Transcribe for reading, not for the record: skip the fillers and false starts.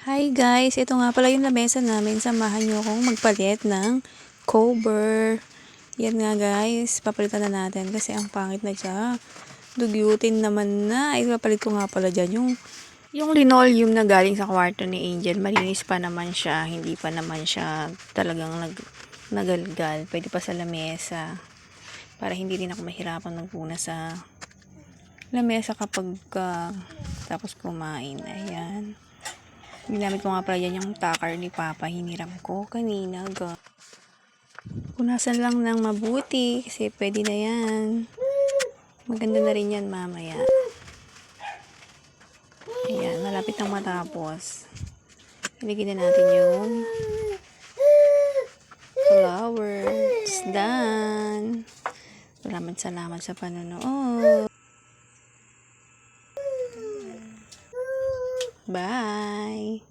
Hi guys, ito nga pala yung lamesa namin. Samahan nyo akong magpalit ng cover. Yan nga guys, papalitan na natin kasi ang pangit na siya. Dugyutin naman na. Ipapalit ko nga pala dyan yung linoleum na galing sa kwarto ni Angel. Malinis pa naman siya. Hindi pa naman siya talagang nagalgal. Pwede pa sa lamesa. Para hindi rin ako mahirapan magpuna sa lamesa kapag tapos kumain. Ayan. Ginamit ko nga pala yan yung takar ni Papa. Hiniram ko kanina. Punasan lang ng mabuti kasi pwede na yan. Maganda na rin yan mamaya. Ayan, malapit na matapos. Iligin na natin yung flowers. Done. Salamat sa panonood. Bye!